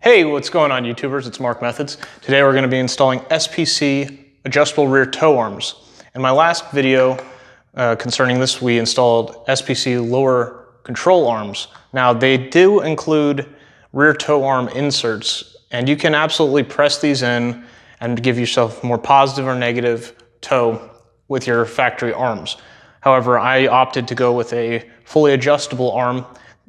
Hey, what's going on YouTubers? It's Mark Methods. Today we're going to be installing SPC adjustable rear toe arms. In my last video concerning this, we installed SPC lower control arms. Now they do include rear toe arm inserts, and you can absolutely press these in and give yourself more positive or negative toe with your factory arms. However, I opted to go with a fully adjustable arm.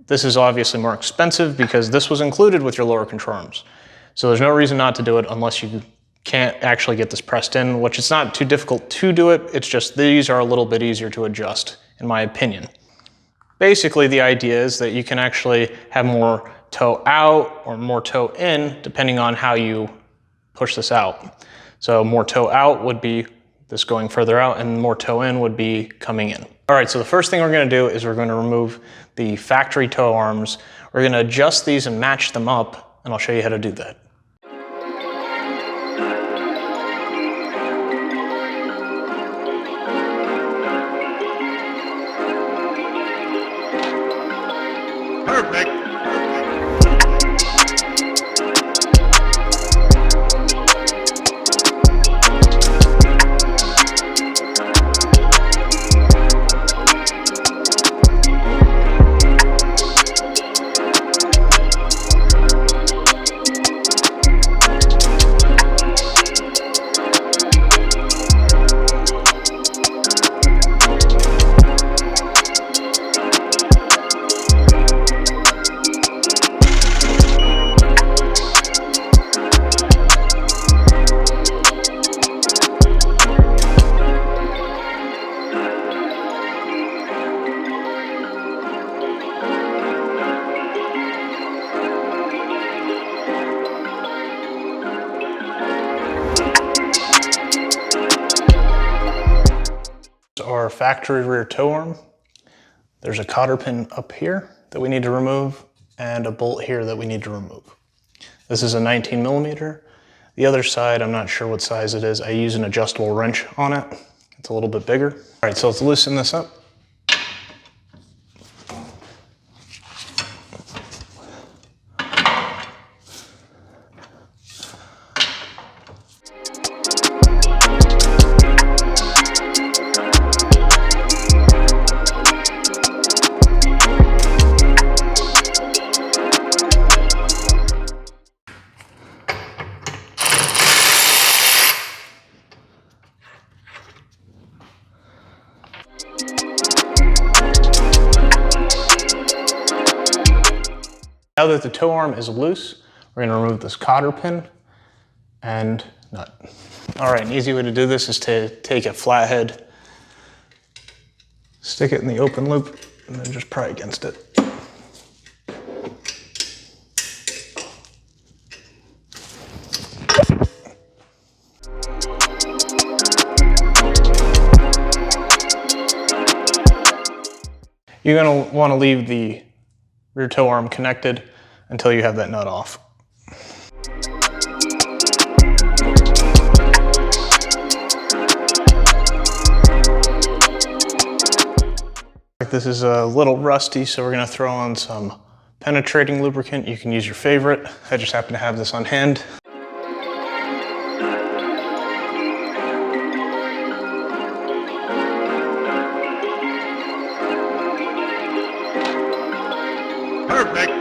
This is obviously more expensive because this was included with your lower control arms. So there's no reason not to do it unless you can't actually get this pressed in, which it's not too difficult to do it. It's just these are a little bit easier to adjust, in my opinion. Basically, the idea is that you can actually have more toe out or more toe in, depending on how you push this out. So more toe out would be this going further out, and more toe in would be coming in. All right, so the first thing we're gonna do is we're gonna remove the factory toe arms. We're gonna adjust these and match them up, and I'll show you how to do that. Perfect. Our factory rear toe arm. There's a cotter pin up here that we need to remove and a bolt here that we need to remove. This is a 19mm. The other side, I'm not sure what size it is. I use an adjustable wrench on it. It's a little bit bigger. All right, so let's loosen this up. Now that the toe arm is loose, we're going to remove this cotter pin and nut. All right, an easy way to do this is to take a flathead, stick it in the open loop, and then just pry against it. You're going to want to leave the rear toe arm connected until you have that nut off. This is a little rusty, so we're going to throw on some penetrating lubricant. You can use your favorite. I just happen to have this on hand. Perfect.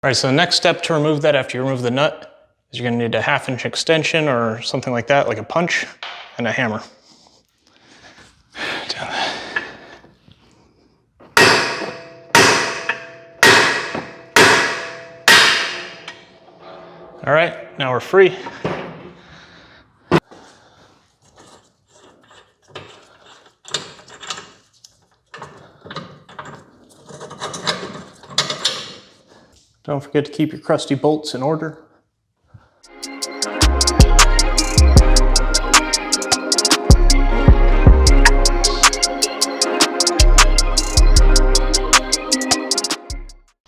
All right, so the next step to remove that after you remove the nut is you're going to need a 1/2 inch extension or something like that, like a punch, and a hammer. All right, now we're free. Don't forget to keep your crusty bolts in order.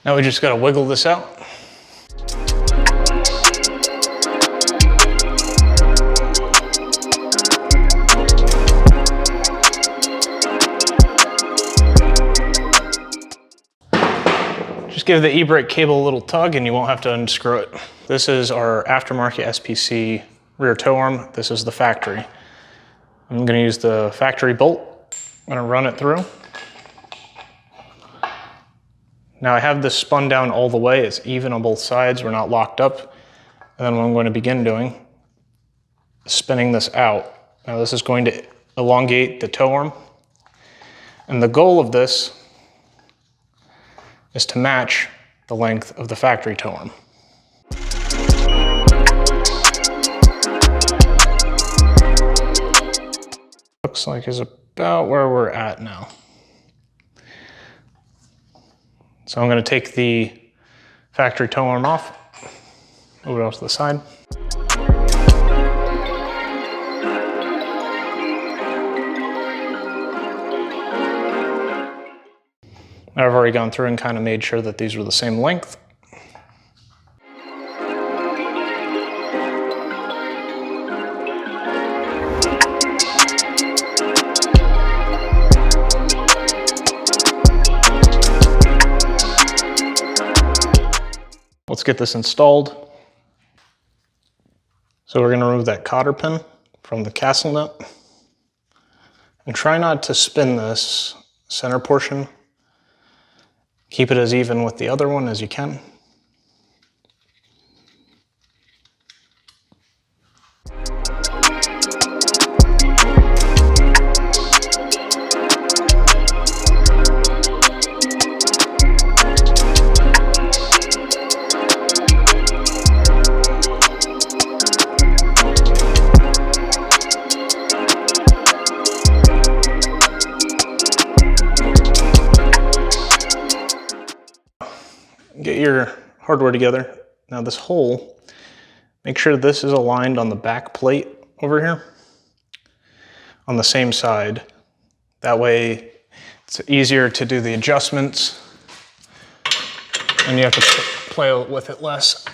Now we just got to wiggle this out. Just give the e-brake cable a little tug and you won't have to unscrew it. This is our aftermarket SPC rear tow arm. This is the factory. I'm gonna use the factory bolt. I'm gonna run it through. Now I have this spun down all the way. It's even on both sides. We're not locked up. And then what I'm going to begin doing is spinning this out. Now this is going to elongate the tow arm. And the goal of this is to match the length of the factory tow arm. Looks like is about where we're at now. So I'm going to take the factory tow arm off, move it off to the side. I've already gone through and kind of made sure that these were the same length. Let's get this installed. So we're going to remove that cotter pin from the castle nut and try not to spin this center portion. Keep it as even with the other one as you can. Get your hardware together. Now this hole, make sure this is aligned on the back plate over here on the same side. That way it's easier to do the adjustments and you have to play with it less.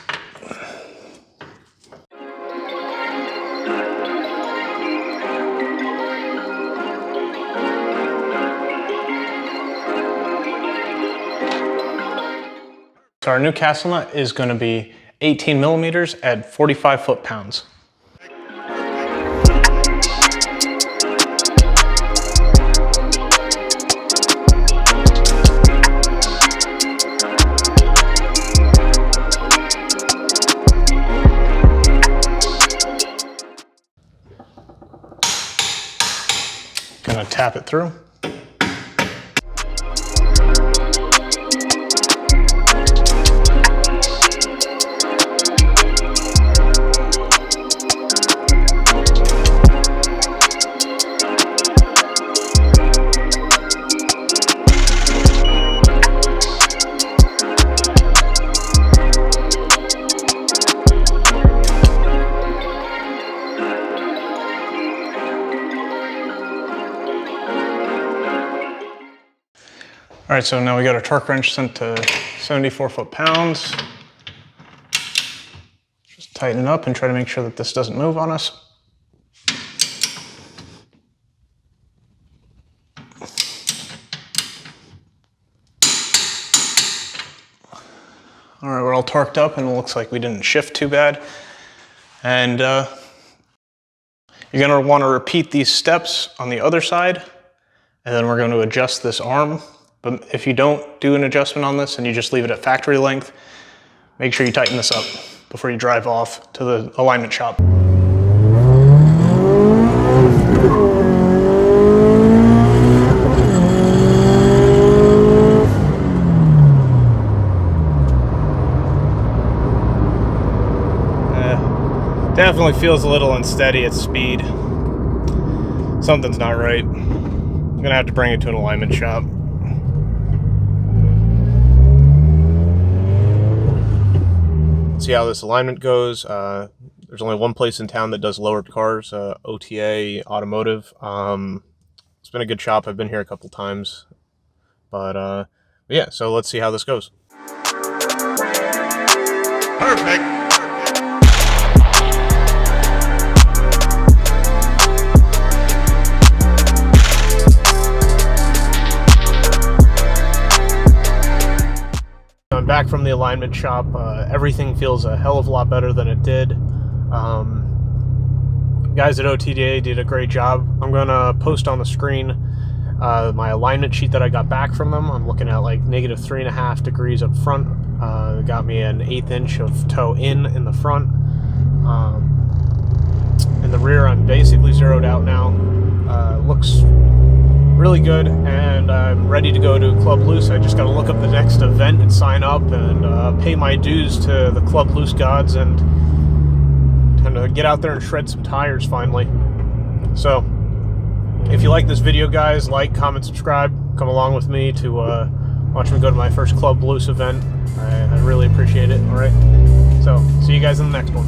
So our new castle nut is going to be 18 millimeters at 45 foot-pounds. Gonna tap it through. All right, so now we got our torque wrench sent to 74 foot-pounds. Just tighten it up and try to make sure that this doesn't move on us. All right, we're all torqued up and it looks like we didn't shift too bad. And you're gonna wanna repeat these steps on the other side, and then we're going to adjust this arm. But if you don't do an adjustment on this and you just leave it at factory length, make sure you tighten this up before you drive off to the alignment shop. Definitely feels a little unsteady at speed. Something's not right. I'm gonna have to bring it to an alignment shop. See how this alignment goes. There's only one place in town that does lowered cars, OTA Automotive. It's been a good shop. I've been here a couple times, but yeah, so let's see how this goes. Perfect. back from the alignment shop. Everything feels a hell of a lot better than it did. Guys at OTDA did a great job. I'm gonna post on the screen my alignment sheet that I got back from them. I'm looking at like -3.5 degrees up front. Got me an 1/8 inch of toe in the front. In the rear, I'm basically zeroed out now. Looks really good, and I'm ready to go to Club Loose. I just got to look up the next event and sign up and pay my dues to the Club Loose gods and get out there and shred some tires finally. So, if you like this video, guys, like, comment, subscribe. Come along with me to watch me go to my first Club Loose event. I really appreciate it. All right. So, see you guys in the next one.